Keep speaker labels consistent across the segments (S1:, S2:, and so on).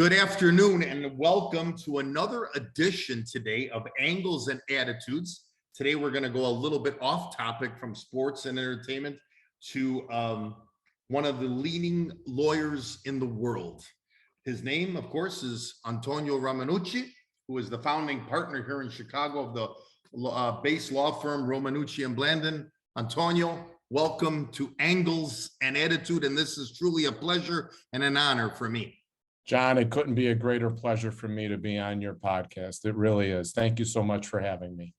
S1: Good afternoon and welcome to another edition today of Angles and Attitudes. Today we're going to go a little bit off topic from sports and entertainment to one of the leading lawyers in the world. His name, of course, is Antonio Romanucci, who is the founding partner here in Chicago of the base law firm Romanucci and Blandin. Antonio, welcome to Angles and Attitude, and this is truly a pleasure and an honor for me.
S2: John, it couldn't be a greater pleasure for me to be on your podcast. It really is. Thank you so much for having me.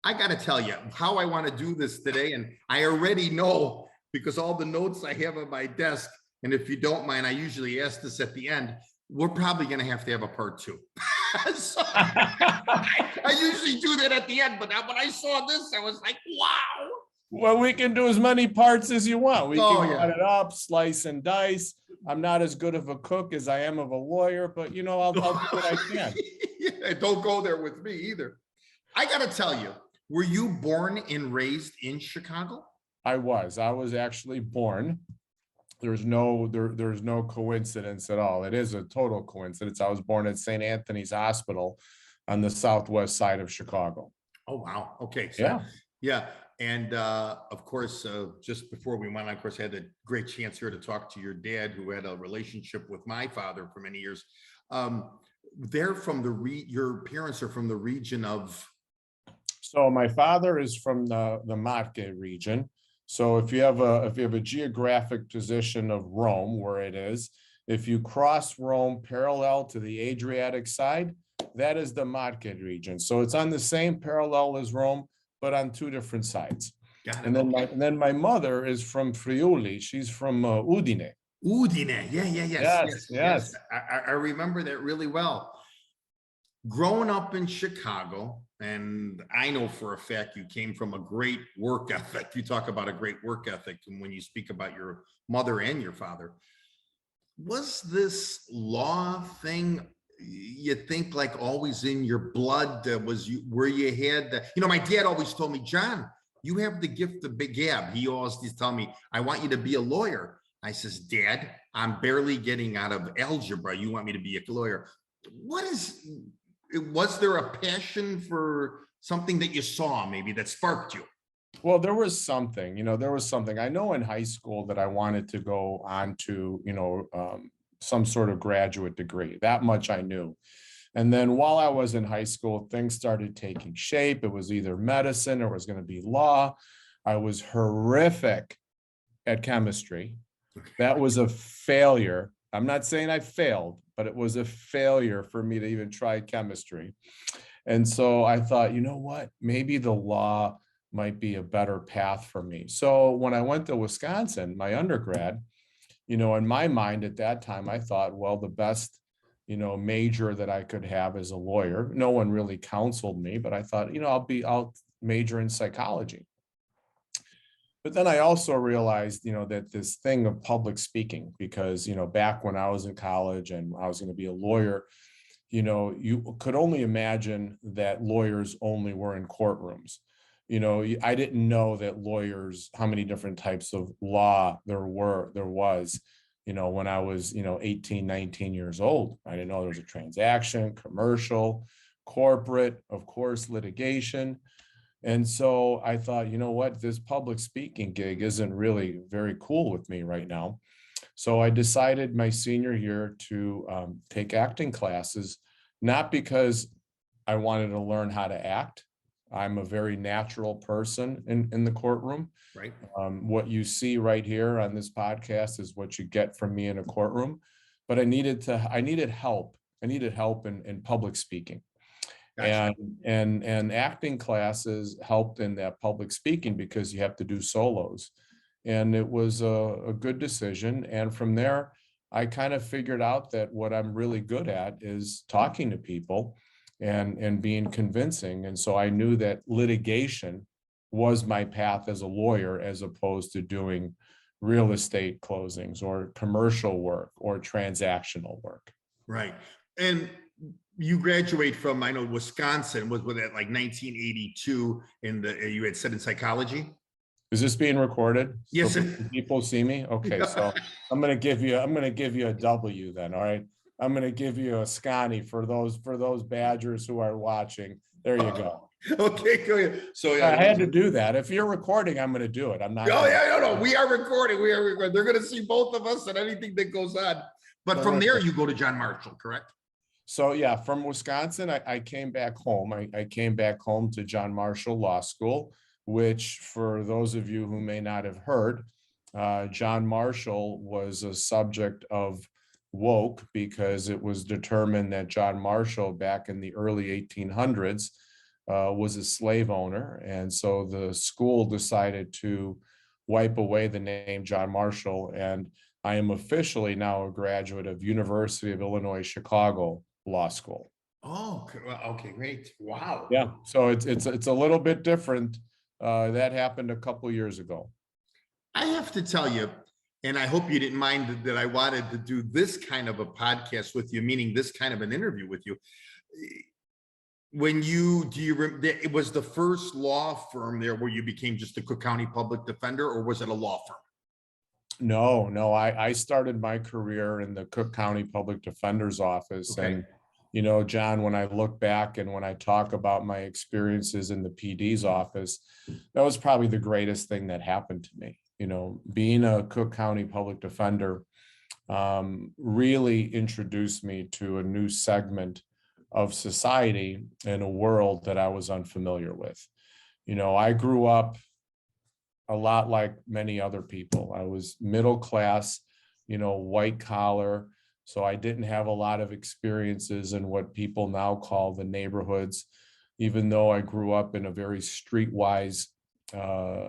S1: I got to tell you how I want to do this today. And I already know because all the notes I have on my desk, and if you don't mind, I usually ask this at the end, we're probably going to have a part two. So I usually do that at the end, but when I saw this, I was like, wow.
S2: Well, we can do as many parts as you want. We can cut it up, slice and dice. I'm not as good of a cook as I am of a lawyer, but you know, I'll do what I can.
S1: Yeah, don't go there with me either. I got to tell you, were you born and raised in Chicago?
S2: I was actually born. There's no coincidence at all. It is a total coincidence. I was born at St. Anthony's Hospital on the southwest side of Chicago.
S1: Oh, wow. Okay. So, yeah. And of course, just before we went on, of course, I had a great chance here to talk to your dad, who had a relationship with my father for many years. They're from your parents are from the region of.
S2: So my father is from the Marche region. So if you have a geographic position of Rome, where it is, if you cross Rome parallel to the Adriatic side, that is the Marche region. So it's on the same parallel as Rome, but on two different sides. And then my mother is from Friuli. She's from Udine.
S1: Udine, yes. I remember that really well. Growing up in Chicago, and I know for a fact you came from a great work ethic. You talk about a great work ethic, and when you speak about your mother and your father, was this law thing, you think, like always in your blood? Where you had my dad always told me, John, you have the gift of big gab. He always used to tell me, I want you to be a lawyer. I says, Dad, I'm barely getting out of algebra. You want me to be a lawyer? Was there a passion for something that you saw maybe that sparked you?
S2: Well, there was something, I know in high school that I wanted to go on to, some sort of graduate degree. That much I knew. And then while I was in high school, things started taking shape. It was either medicine or it was going to be law. I was horrific at chemistry. That was a failure. I'm not saying I failed, but it was a failure for me to even try chemistry. And so I thought, you know what, maybe the law might be a better path for me. So when I went to Wisconsin, my undergrad, in my mind at that time, I thought, well, the best, major that I could have as a lawyer. No one really counseled me, but I thought, I'll major in psychology. But then I also realized, that this thing of public speaking, because, back when I was in college and I was going to be a lawyer, you could only imagine that lawyers only were in courtrooms. I didn't know that lawyers, how many different types of law there was, when I was, 18, 19 years old. I didn't know there was a transaction, commercial, corporate, of course, litigation. And so I thought, you know what, this public speaking gig isn't really very cool with me right now. So I decided my senior year to take acting classes, not because I wanted to learn how to act. I'm a very natural person in the courtroom.
S1: Right.
S2: What you see right here on this podcast is what you get from me in a courtroom. But I needed help. I needed help in public speaking. Gotcha. And acting classes helped in that public speaking because you have to do solos. And it was a good decision. And from there, I kind of figured out that what I'm really good at is talking to people and being convincing. And so I knew that litigation was my path as a lawyer, as opposed to doing real estate closings or commercial work or transactional work.
S1: Right. And you graduate from, I know, Wisconsin, was that like 1982, you had said in psychology?
S2: Is this being recorded?
S1: Yes.
S2: So people see me? Okay, so I'm gonna give you a W then. All right. I'm going to give you a Scotty for those Badgers who are watching. There you go.
S1: Okay, good. So yeah,
S2: I had to do that. If you're recording, I'm going to do it. I'm not.
S1: Oh yeah, no. We are recording. We are recording. They're going to see both of us and anything that goes on. But from there, you go to John Marshall, correct?
S2: So yeah, from Wisconsin, I came back home. I came back home to John Marshall Law School, which for those of you who may not have heard, John Marshall was a subject of woke because it was determined that John Marshall back in the early 1800s was a slave owner. And so the school decided to wipe away the name John Marshall. And I am officially now a graduate of University of Illinois, Chicago Law School.
S1: Oh, okay, great. Wow.
S2: Yeah. So it's a little bit different. That happened a couple years ago.
S1: I have to tell you, and I hope you didn't mind that I wanted to do this kind of a podcast with you, meaning this kind of an interview with you. When it was the first law firm there where you became just a Cook County public defender, or was it a law firm?
S2: No, I started my career in the Cook County Public Defender's Office. Okay. And, John, when I look back and when I talk about my experiences in the PD's office, that was probably the greatest thing that happened to me. Being a Cook County Public Defender really introduced me to a new segment of society in a world that I was unfamiliar with. I grew up a lot like many other people. I was middle class, white collar. So I didn't have a lot of experiences in what people now call the neighborhoods, even though I grew up in a very streetwise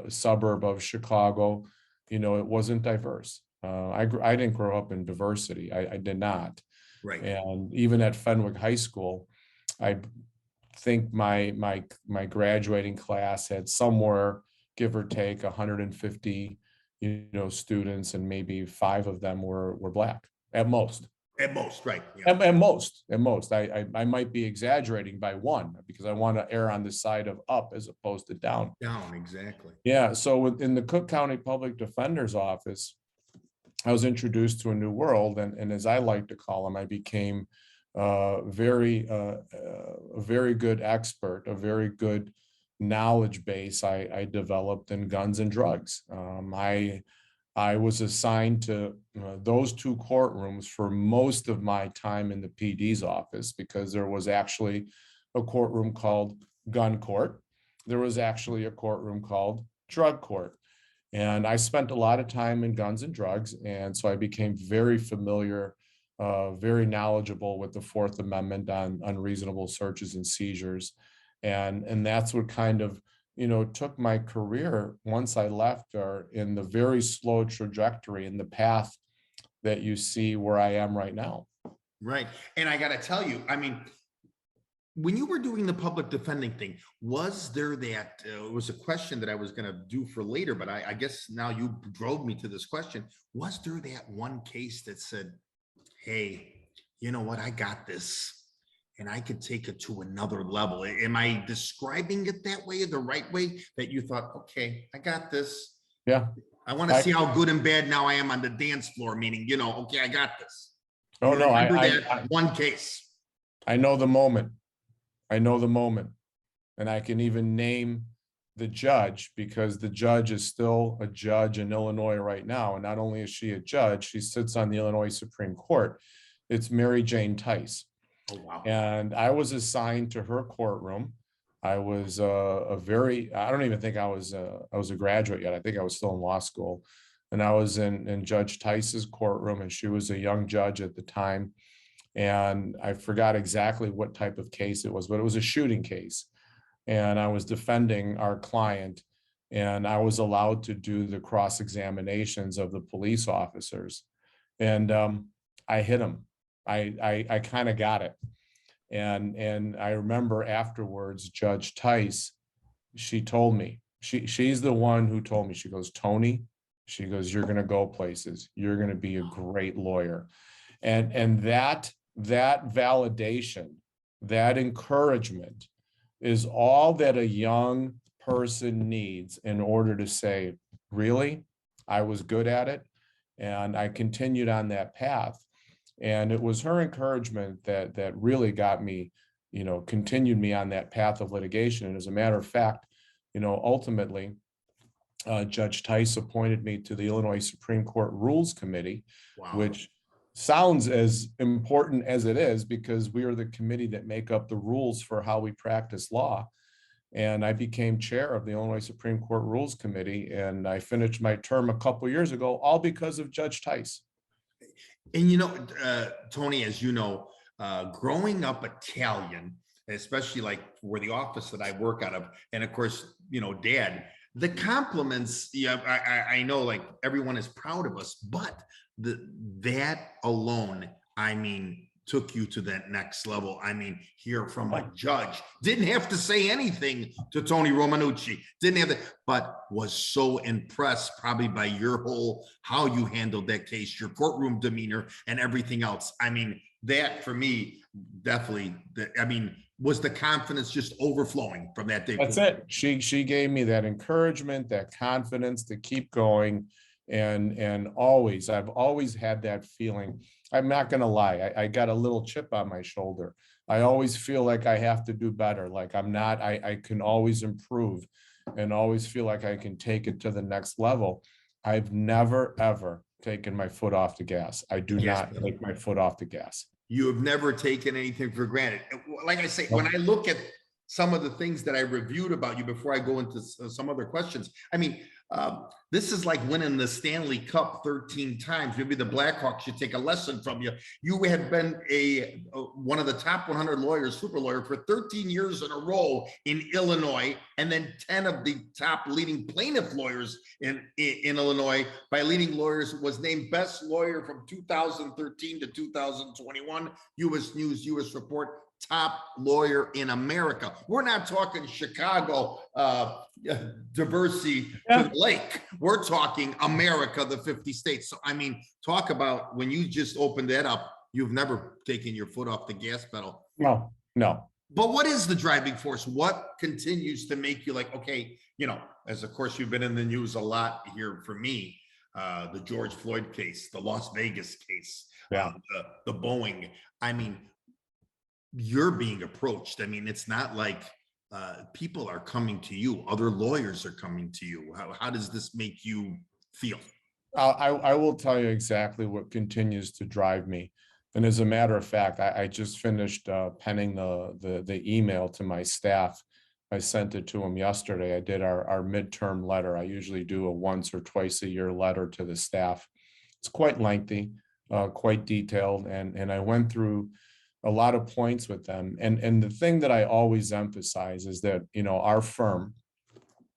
S2: suburb of Chicago. It wasn't diverse. I didn't grow up in diversity. I did not.
S1: Right.
S2: And even at Fenwick High School, I think my graduating class had somewhere, give or take, 150, students, and maybe 5 of them were Black at most.
S1: At most, right?
S2: Yeah. At most. I might be exaggerating by 1 because I want to err on the side of up as opposed to down.
S1: Down, exactly.
S2: Yeah. So within the Cook County Public Defender's Office, I was introduced to a new world, and as I like to call them, I became a very good expert, a very good knowledge base I developed in guns and drugs. I was assigned to those 2 courtrooms for most of my time in the PD's office because there was actually a courtroom called gun court. There was actually a courtroom called drug court. And I spent a lot of time in guns and drugs. And so I became very familiar, very knowledgeable with the 4th Amendment on unreasonable searches and seizures. And that's what kind of, took my career once I left or in the very slow trajectory in the path that you see where I am right now.
S1: Right. And I got to tell you, I mean, when you were doing the public defending thing, was there that, it was a question that I was going to do for later, but I guess now you drove me to this question. Was there that one case that said, hey, you know what, I got this and I could take it to another level? Am I describing it that way, the right way, that you thought, okay, I got this?
S2: Yeah.
S1: I want to see how good and bad now I am on the dance floor, meaning, okay, I got this.
S2: Oh, no,
S1: one case.
S2: I know the moment. And I can even name the judge because the judge is still a judge in Illinois right now. And not only is she a judge, she sits on the Illinois Supreme Court. It's Mary Jane Tice.
S1: Oh, wow.
S2: And I was assigned to her courtroom. I was I don't even think I was a graduate yet. I think I was still in law school. And I was in Judge Tice's courtroom, and she was a young judge at the time. And I forgot exactly what type of case it was, but it was a shooting case. And I was defending our client, and I was allowed to do the cross-examinations of the police officers. And I hit him. I kind of got it. And I remember afterwards, Judge Tice, she told me, she's the one who told me, she goes, Tony, she goes, you're going to go places. You're going to be a great lawyer. And that validation, that encouragement is all that a young person needs in order to say, really, I was good at it. And I continued on that path. And it was her encouragement that really got me, continued me on that path of litigation. And as a matter of fact, ultimately, Judge Tice appointed me to the Illinois Supreme Court Rules Committee,
S1: Wow.
S2: which sounds as important as it is, because we are the committee that make up the rules for how we practice law. And I became chair of the Illinois Supreme Court Rules Committee, and I finished my term a couple years ago, all because of Judge Tice.
S1: And Tony, as you know, growing up Italian, especially like for the office that I work out of, and of course, Dad, the compliments, I know like everyone is proud of us, but that alone, I mean, took you to that next level. I mean, hear from a judge, didn't have to say anything to Tony Romanucci, didn't have to, but was so impressed probably by your how you handled that case, your courtroom demeanor and everything else. I mean, that for me, definitely, was the confidence just overflowing from that day?
S2: That's it. She gave me that encouragement, that confidence to keep going. And I've always had that feeling. I'm not going to lie. I got a little chip on my shoulder. I always feel like I have to do better. Like I can always improve and always feel like I can take it to the next level. I've never, ever taken my foot off the gas. I do not take my foot off the gas.
S1: You have never taken anything for granted. Like I say, when I look at some of the things that I reviewed about you before I go into some other questions, I mean, this is like winning the Stanley Cup 13 times. Maybe the Blackhawks should take a lesson from you. You have been one of the top 100 lawyers, super lawyer, for 13 years in a row in Illinois, and then 10 of the top leading plaintiff lawyers in Illinois by leading lawyers. Was named best lawyer from 2013 to 2021. U.S. News, U.S. Report. Top lawyer in America. We're not talking Chicago diversity to the lake. We're talking America, the 50 states. So I mean, talk about when you just opened that up, you've never taken your foot off the gas pedal.
S2: No.
S1: But what is the driving force? What continues to make you like, okay, as of course you've been in the news a lot here for me, the George Floyd case, the Las Vegas case, the Boeing. I mean, you're being approached. I mean, it's not like people are coming to you, other lawyers are coming to you. How does this make you feel?
S2: I will tell you exactly what continues to drive me. And as a matter of fact, I just finished penning the email to my staff. I sent it to them yesterday. I did our midterm letter. I usually do a once or twice a year letter to the staff. It's quite lengthy, quite detailed. And I went through a lot of points with them. And the thing that I always emphasize is that, our firm,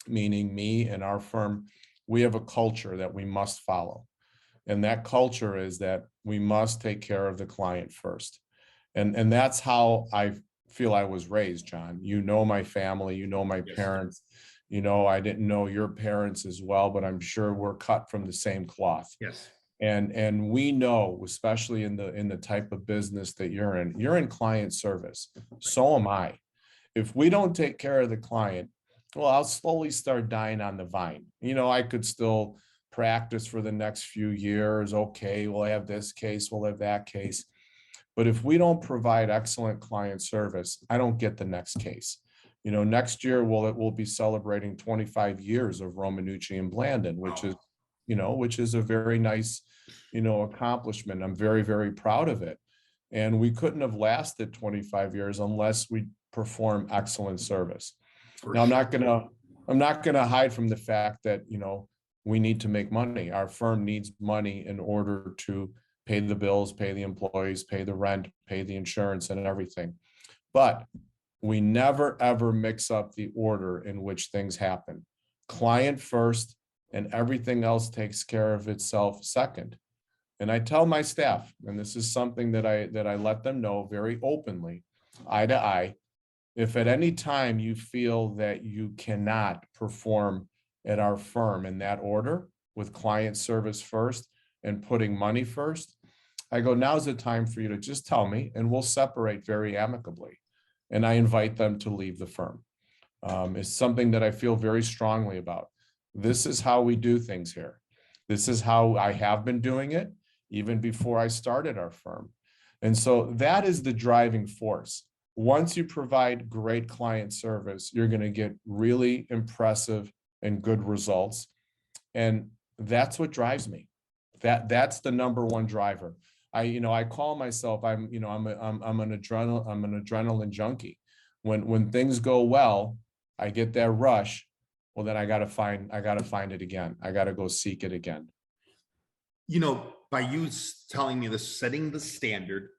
S2: meaning me and our firm, we have a culture that we must follow. And that culture is that we must take care of the client first. And that's how I feel I was raised, John. My family, my parents, I didn't know your parents as well, but I'm sure we're cut from the same cloth.
S1: Yes.
S2: And we know, especially in the type of business that you're in client service. So am I. If we don't take care of the client, well, I'll slowly start dying on the vine. I could still practice for the next few years. Okay, we'll have this case, we'll have that case. But if we don't provide excellent client service, I don't get the next case. Next year we'll be celebrating 25 years of Romanucci and Blandin, which is a very nice, accomplishment. I'm very, very proud of it. And we couldn't have lasted 25 years unless we perform excellent service. Now, I'm not gonna hide from the fact that, we need to make money. Our firm needs money in order to pay the bills, pay the employees, pay the rent, pay the insurance and everything. But we never, ever mix up the order in which things happen. Client first, and everything else takes care of itself second. And I tell my staff, and this is something that I let them know very openly, eye to eye, if at any time you feel that you cannot perform at our firm in that order, with client service first and putting money first, I go, now's the time for you to just tell me, and we'll separate very amicably. And I invite them to leave the firm. It's something that I feel very strongly about. This is how we do things here. This is how I have been doing it. even before I started our firm. And so that is the driving force. Once you provide great client service, you're going to get really impressive and good results. And that's what drives me. That's the number one driver. I call myself, I'm an adrenaline junkie. When things go well, I get that rush. Well, then I got to find it again. I got to go seek it again.
S1: By you telling me this, setting the standard,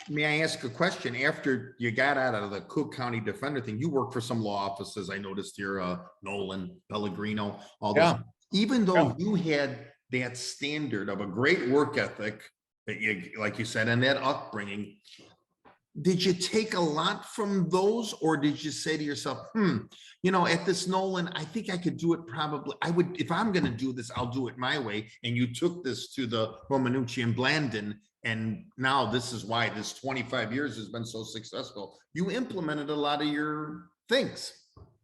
S1: may I ask a question? After you got out of the Cook County Defender thing, you worked for some law offices. I noticed here, Nolan, Pellegrino, all those.
S2: Yeah.
S1: Even though you had that standard of a great work ethic, that you, like you said, and that upbringing, did you take a lot from those, or did you say to yourself, at this Nolan, I think I could do it probably. I would, if I'm going to do this, I'll do it my way. And you took this to the Romanucci and Blandin, and now this is why this 25 years has been so successful. You implemented a lot of your things.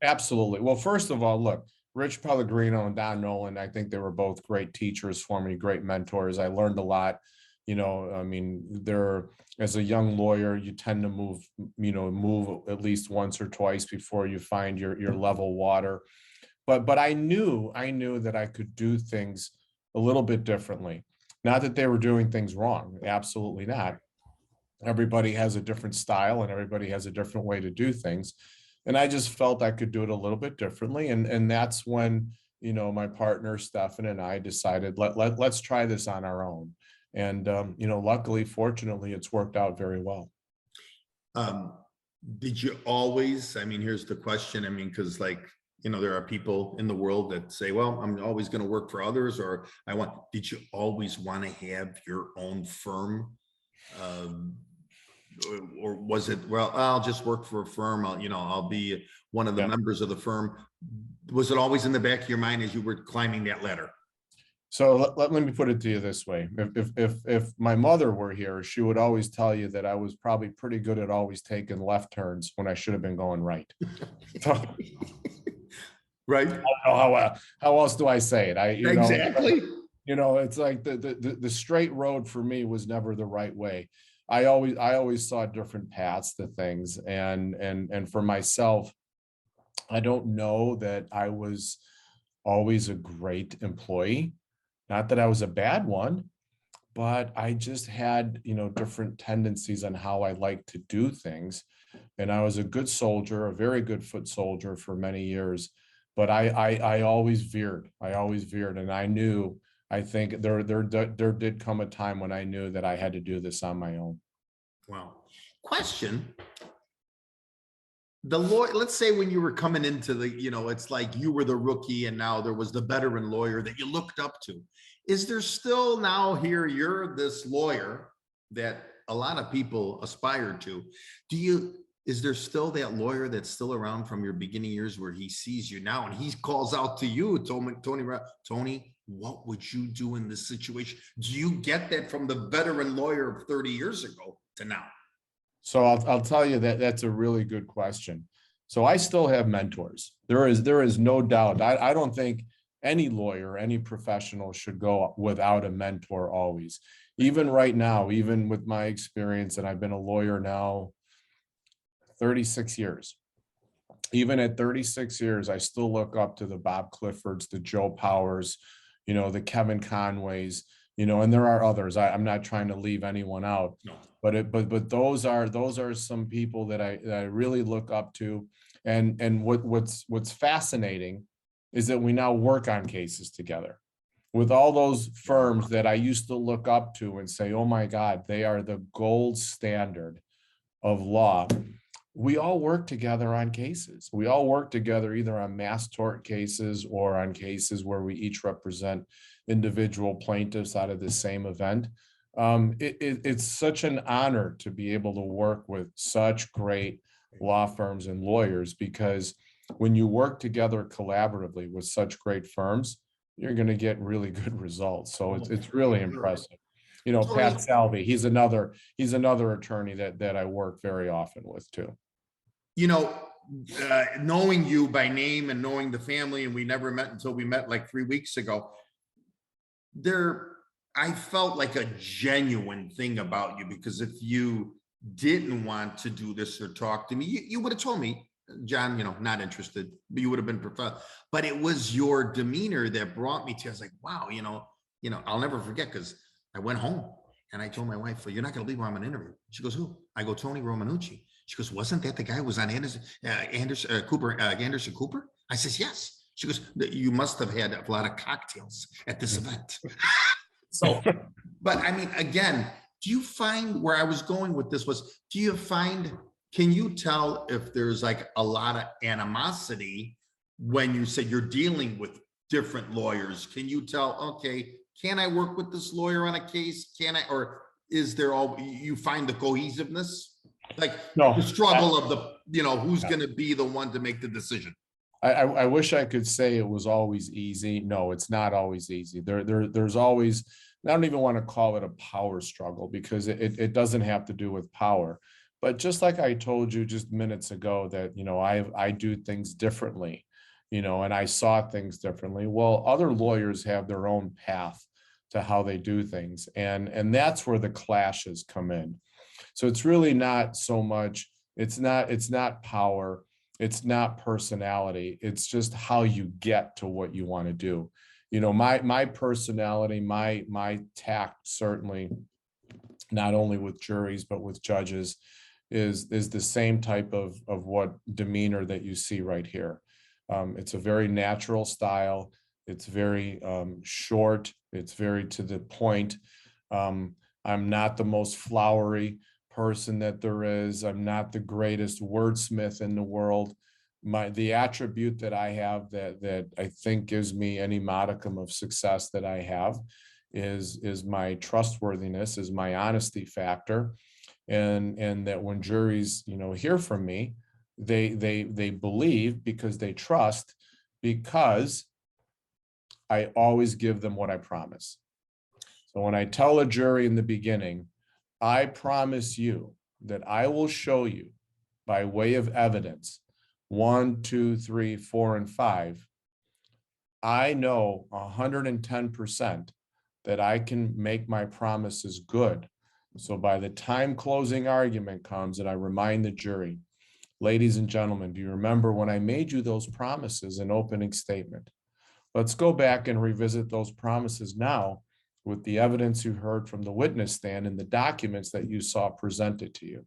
S2: Absolutely. Well, first of all, look, Rich Pellegrino and Don Nolan, I think they were both great teachers for me, great mentors. I learned a lot. As a young lawyer, you tend to move at least once or twice before you find your level water. But I knew that I could do things a little bit differently. Not that they were doing things wrong. Absolutely not. Everybody has a different style and everybody has a different way to do things. And I just felt I could do it a little bit differently. And that's when, my partner, Stefan, and I decided, let's try this on our own. And, luckily, fortunately, it's worked out very well.
S1: Did you always, here's the question. Because there are people in the world that say, well, I'm always going to work for others, or did you always want to have your own firm? Or was it, well, I'll just work for a firm. I'll be one of the members of the firm. Was it always in the back of your mind as you were climbing that ladder?
S2: So let me put it to you this way. If my mother were here, she would always tell you that I was probably pretty good at always taking left turns when I should have been going right. So,
S1: right.
S2: I don't know how else do I say it?
S1: Exactly.
S2: It's like the straight road for me was never the right way. I always saw different paths to things. And for myself, I don't know that I was always a great employee. Not that I was a bad one, but I just had, different tendencies on how I like to do things. And I was a good soldier, a very good foot soldier for many years, but I always veered. And I think there did come a time when I knew that I had to do this on my own.
S1: Wow. Question. The lawyer, let's say when you were coming into the, it's like you were the rookie and now there was the veteran lawyer that you looked up to. Is there still now here, you're this lawyer that a lot of people aspire to. Is there still that lawyer that's still around from your beginning years where he sees you now and he calls out to you, Tony, what would you do in this situation? Do you get that from the veteran lawyer of 30 years ago to now?
S2: So I'll tell you that's a really good question. So I still have mentors. There is no doubt. I don't think any lawyer, any professional should go without a mentor always. Even right now, even with my experience, and I've been a lawyer now 36 years. Even at 36 years, I still look up to the Bob Cliffords, the Joe Powers, the Kevin Conways, and there are others. I'm not trying to leave anyone out. No. But those are some people that I really look up to. And what's fascinating is that we now work on cases together with all those firms that I used to look up to and say, oh my God, they are the gold standard of law. We all work together on cases. We all work together either on mass tort cases or on cases where we each represent individual plaintiffs out of the same event. It's such an honor to be able to work with such great law firms and lawyers, because when you work together collaboratively with such great firms, you're going to get really good results. So it's really impressive. Pat Salvi, he's another attorney that I work very often with too.
S1: Knowing you by name and knowing the family, and we never met until we met like 3 weeks ago. I felt like a genuine thing about you, because if you didn't want to do this or talk to me, you would have told me, John, not interested, but you would have been preferred. But it was your demeanor that brought me to, I was like, wow, I'll never forget, because I went home and I told my wife, well, you're not going to believe where I'm going to interview. She goes, who? I go, Tony Romanucci. She goes, wasn't that the guy who was on Anderson Cooper? I says, yes. She goes, you must have had a lot of cocktails at this event. So, but I mean, again, do you find, where I was going with this was, can you tell if there's like a lot of animosity when you say you're dealing with different lawyers? Can you tell, okay, can I work with this lawyer on a case? Or is there you find the cohesiveness? Like the struggle of who's going to be the one to make the decision?
S2: I wish I could say it was always easy. No, it's not always easy. There's always, I don't even want to call it a power struggle, because it doesn't have to do with power. But just like I told you just minutes ago that, I do things differently, and I saw things differently. Well, other lawyers have their own path to how they do things. And that's where the clashes come in. So it's really not so much, it's not power. It's not personality. It's just how you get to what you want to do. My personality, my tact, certainly not only with juries, but with judges, is the same type of what demeanor that you see right here. It's a very natural style. It's very short. It's very to the point. I'm not the most flowery person that there is. I'm not the greatest wordsmith in the world. The attribute that I have that I think gives me any modicum of success that I have is my trustworthiness, is my honesty factor. And that when juries, hear from me, they believe, because they trust, because I always give them what I promise. So when I tell a jury in the beginning, I promise you that I will show you by way of evidence 1, 2, 3, 4, and 5, I know 110% that I can make my promises good. So by the time closing argument comes and I remind the jury, ladies and gentlemen, do you remember when I made you those promises in opening statement? Let's go back and revisit those promises now with the evidence you heard from the witness stand and the documents that you saw presented to you.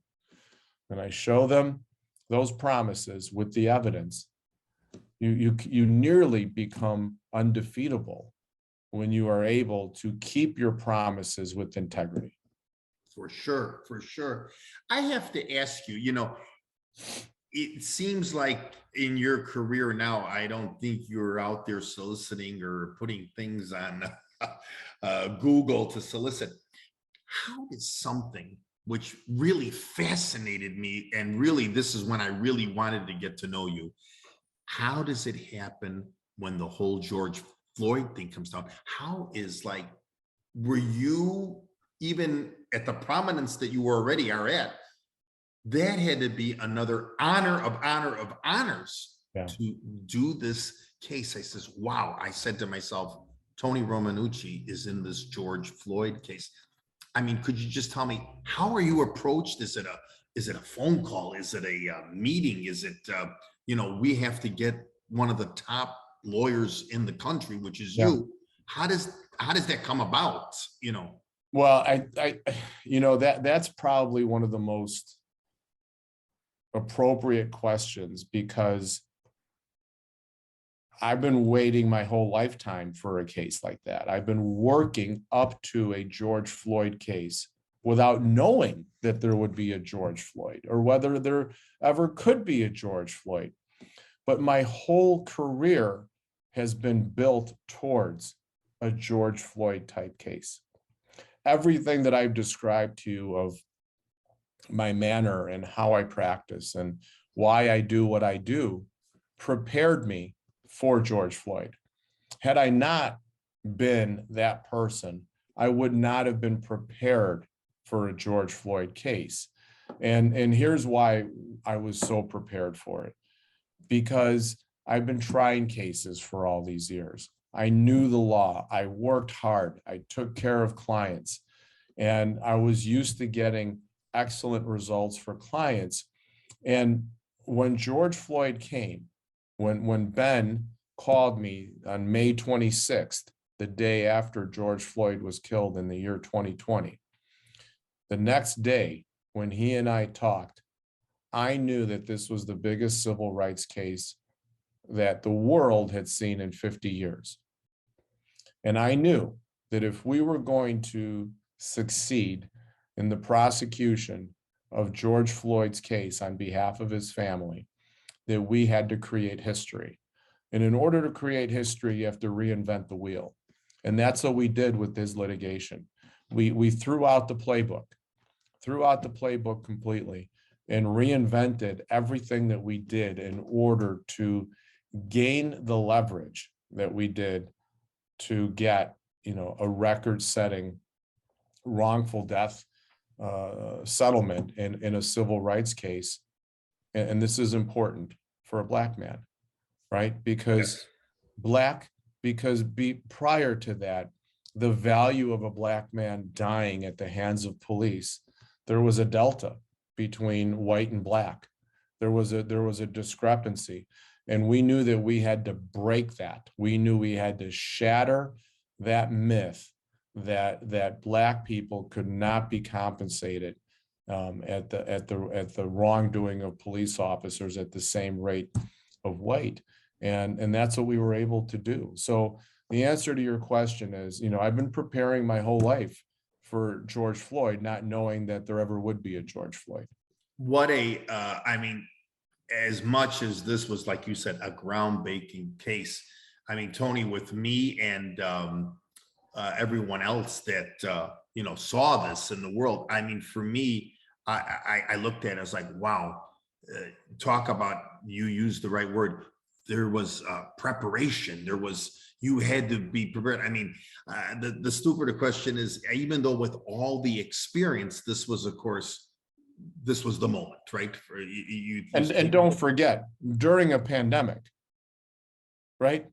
S2: And I show them those promises with the evidence. You nearly become undefeatable when you are able to keep your promises with integrity.
S1: For sure, for sure. I have to ask you, it seems like in your career now, I don't think you're out there soliciting or putting things on Google to solicit. How does something which really fascinated me, and really this is when I really wanted to get to know you, how does it happen when the whole George Floyd thing comes down? Were you even at the prominence that you already are at? That had to be another honor of honors to do this case. I says, wow. I said to myself, Tony Romanucci is in this George Floyd case. I mean, could you just tell me, how are you approached? Is it a phone call? Is it a meeting? Is it, we have to get one of the top lawyers in the country, which is you. How does that come about?
S2: Well, that's probably one of the most appropriate questions, because I've been waiting my whole lifetime for a case like that. I've been working up to a George Floyd case without knowing that there would be a George Floyd, or whether there ever could be a George Floyd. But my whole career has been built towards a George Floyd type case. Everything that I've described to you of my manner and how I practice and why I do what I do prepared me for George Floyd. Had I not been that person, I would not have been prepared for a George Floyd case. And here's why I was so prepared for it. Because I've been trying cases for all these years. I knew the law. I worked hard. I took care of clients. And I was used to getting excellent results for clients. And when George Floyd came, when Ben called me on May 26th, the day after George Floyd was killed in the year 2020, the next day when he and I talked, I knew that this was the biggest civil rights case that the world had seen in 50 years. And I knew that if we were going to succeed in the prosecution of George Floyd's case on behalf of his family, that we had to create history. And in order to create history, you have to reinvent the wheel. And that's what we did with this litigation. We threw out the playbook completely and reinvented everything that we did in order to gain the leverage that we did to get, a record-setting wrongful death settlement in a civil rights case. And this is important for a Black man, right? Because prior to that, the value of a Black man dying at the hands of police, there was a delta between white and Black. There was a discrepancy. And we knew that we had to break that. We knew we had to shatter that myth that Black people could not be compensated at the wrongdoing of police officers at the same rate of white. And that's what we were able to do. So the answer to your question is, I've been preparing my whole life for George Floyd, not knowing that there ever would be a George Floyd.
S1: As much as this was, like you said, a groundbreaking case, Tony, with me and everyone else that, saw this in the world, for me, I looked at it as like, wow, talk about, you used the right word. There was preparation. You had to be prepared. The stupider question is, even though with all the experience, this was the moment, right? For you
S2: and don't forget, during a pandemic, right?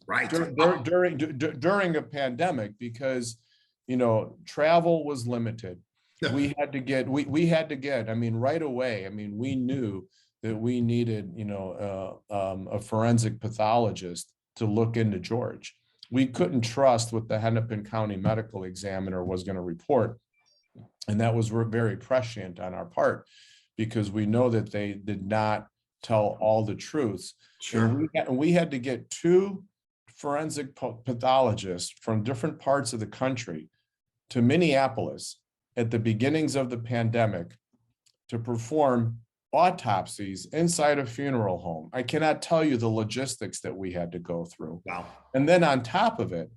S1: Right.
S2: During a pandemic, because travel was limited. We had to get right away. We knew that we needed a forensic pathologist to look into George. We couldn't trust what the Hennepin County medical examiner was going to report. And that was very prescient on our part, because we know that they did not tell all the truths.
S1: Sure.
S2: And we had to get two forensic pathologists from different parts of the country to Minneapolis at the beginnings of the pandemic to perform autopsies inside a funeral home. I cannot tell you the logistics that we had to go through.
S1: Wow.
S2: And then on top of it,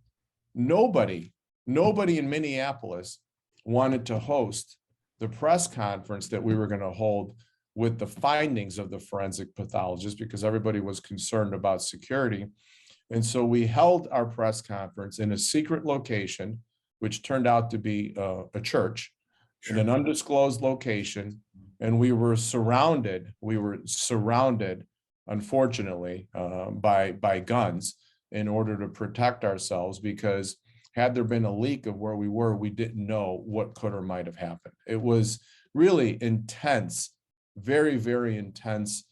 S2: nobody in Minneapolis wanted to host the press conference that we were going to hold with the findings of the forensic pathologist, because everybody was concerned about security. And so we held our press conference in a secret location, which turned out to be a church, in an undisclosed location. And we were surrounded, unfortunately, by guns in order to protect ourselves, because had there been a leak of where we were, we didn't know what could or might have happened. It was really intense, very, very intense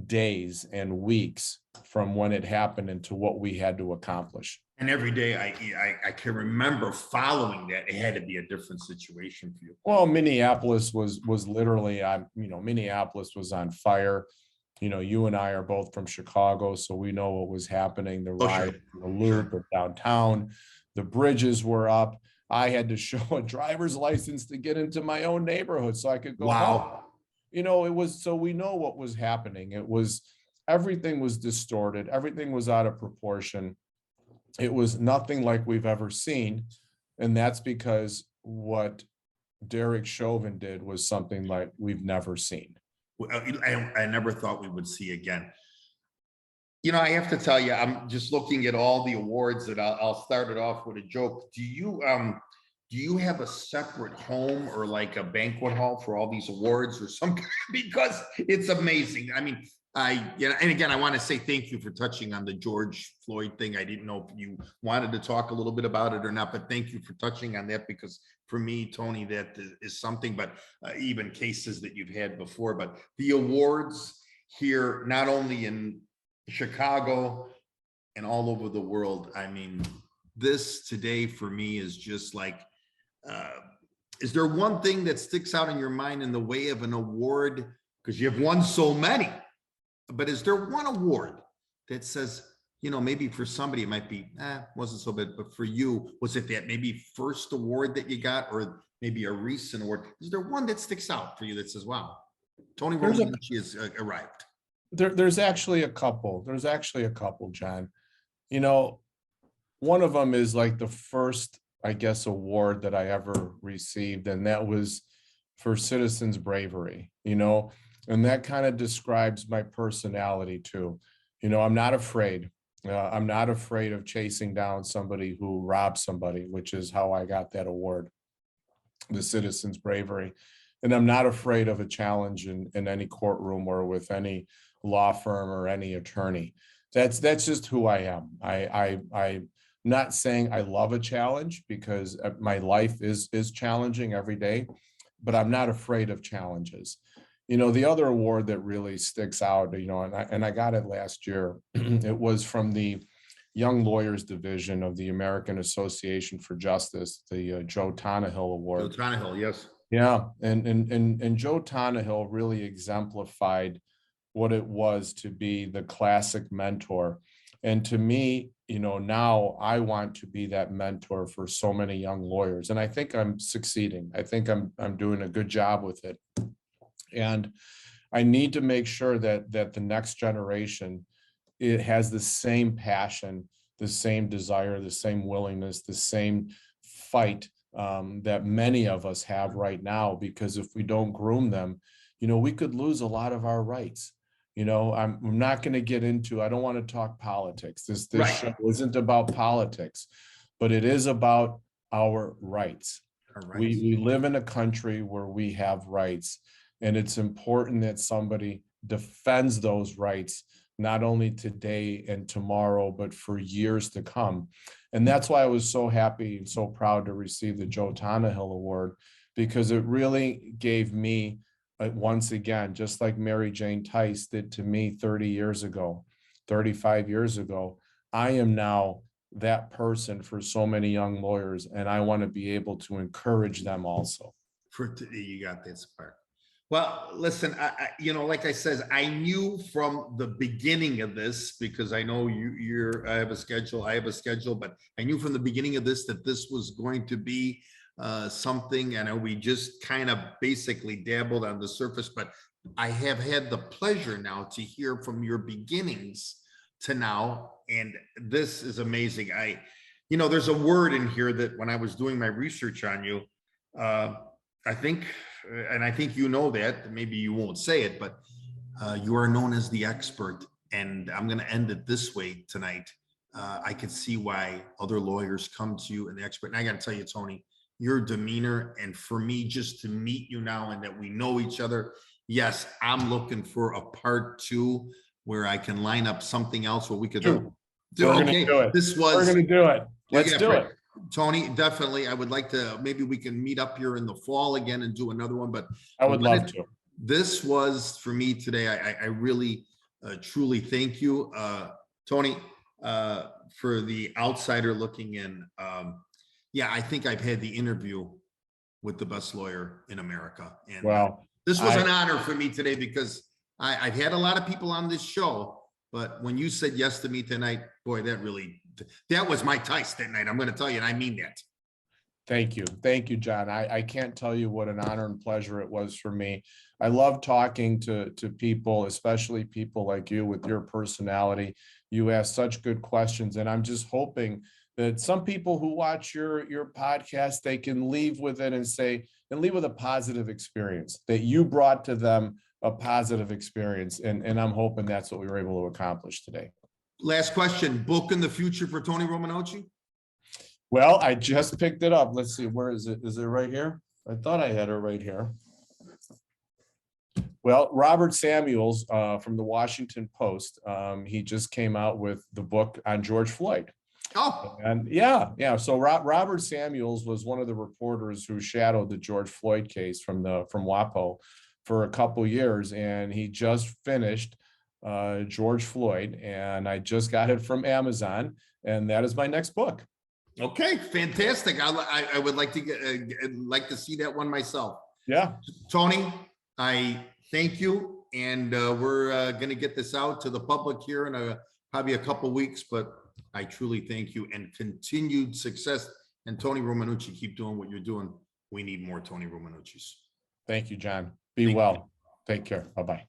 S2: days and weeks from when it happened into what we had to accomplish.
S1: And every day I can remember following that. It had to be a different situation for you.
S2: Well, Minneapolis was literally on, Minneapolis was on fire. You and I are both from Chicago, so we know what was happening. The riot, the loop of downtown, the bridges were up. I had to show a driver's license to get into my own neighborhood so I could go home. It was, so we know what was happening. Everything was distorted. Everything was out of proportion. It was nothing like we've ever seen. And that's because what Derek Chauvin did was something like we've never seen.
S1: I never thought we would see again. I have to tell you, I'm just looking at all the awards, and I'll start it off with a joke. Do you have a separate home or like a banquet hall for all these awards or something? Because it's amazing. And again, I want to say thank you for touching on the George Floyd thing. I didn't know if you wanted to talk a little bit about it or not, but thank you for touching on that, because for me, Tony, that is something, but even cases that you've had before. But the awards here, not only in Chicago and all over the world, I mean, this today for me is just like, is there one thing that sticks out in your mind in the way of an award? Because you've won so many. But is there one award that says, maybe for somebody it might be, wasn't so bad, but for you, was it that maybe first award that you got, or maybe a recent award? Is there one that sticks out for you that says, wow, Tony Romanucci has arrived?
S2: There's actually a couple. There's actually a couple, John. One of them is like the first, I guess, award that I ever received, and that was for citizens' bravery, and that kind of describes my personality too. I'm not afraid. I'm not afraid of chasing down somebody who robbed somebody, which is how I got that award, the citizens' bravery. And I'm not afraid of a challenge in any courtroom or with any law firm or any attorney. That's just who I am. I'm not saying I love a challenge, because my life is challenging every day, but I'm not afraid of challenges. The other award that really sticks out, and I got it last year, it was from the Young Lawyers Division of the American Association for Justice, the Joe Tannehill Award.
S1: Joe Tannehill, yes.
S2: Yeah, and Joe Tannehill really exemplified what it was to be the classic mentor. And to me, now I want to be that mentor for so many young lawyers. And I think I'm succeeding. I think I'm doing a good job with it. And I need to make sure that the next generation, it has the same passion, the same desire, the same willingness, the same fight that many of us have right now. Because if we don't groom them, we could lose a lot of our rights. I'm not going to get into, I don't want to talk politics. This
S1: Right.
S2: show isn't about politics, but it is about our rights. We live in a country where we have rights, and it's important that somebody defends those rights, not only today and tomorrow, but for years to come. And that's why I was so happy and so proud to receive the Joe Tannehill Award, because it really gave me, once again, just like Mary Jane Tice did to me 30 years ago, 35 years ago, I am now that person for so many young lawyers, and I want to be able to encourage them also.
S1: You got that part. Well, listen, like I said, I knew from the beginning of this, because I know I have a schedule, but I knew from the beginning of this that this was going to be something, and we just kind of basically dabbled on the surface, but I have had the pleasure now to hear from your beginnings to now, and this is amazing. There's a word in here that when I was doing my research on you, I think that, maybe you won't say it, but you are known as the expert, and I'm going to end it this way tonight. I could see why other lawyers come to you and the expert, and I got to tell you, Tony, your demeanor, and for me just to meet you now and that we know each other, yes, I'm looking for a part 2 where I can line up something else where we could do.
S2: Okay, we're going to do it. Let's do it.
S1: Tony, definitely. I would like to, maybe we can meet up here in the fall again and do another one, but
S2: I would love to.
S1: This was for me today. I really, truly thank you, Tony, for the outsider looking in. I think I've had the interview with the best lawyer in America. And this was an honor for me today, because I've had a lot of people on this show, but when you said yes to me tonight, boy, that was my Tice that night. I'm going to tell you, and I mean that.
S2: Thank you. Thank you, John. I can't tell you what an honor and pleasure it was for me. I love talking to people, especially people like you with your personality. You ask such good questions, and I'm just hoping that some people who watch your podcast, they can leave with it and leave with a positive experience, that you brought to them a positive experience. And I'm hoping that's what we were able to accomplish today.
S1: Last question, book in the future for Tony Romanucci?
S2: Well, I just picked it up. Let's see, where is it? Is it right here? I thought I had it right here. Well, Robert Samuels from the Washington Post, he just came out with the book on George Floyd.
S1: Oh,
S2: And yeah. So Robert Samuels was one of the reporters who shadowed the George Floyd case from WAPO for a couple years, and he just finished George Floyd, and I just got it from Amazon, and that is my next book.
S1: okay, fantastic. I would like to like to see that one myself.
S2: Yeah,
S1: Tony, I thank you, and we're going to get this out to the public here in probably a couple weeks, but I truly thank you and continued success. And Tony Romanucci, keep doing what you're doing. We need more Tony Romanucci's.
S2: thank you, John. Be well. Take care. Bye-bye.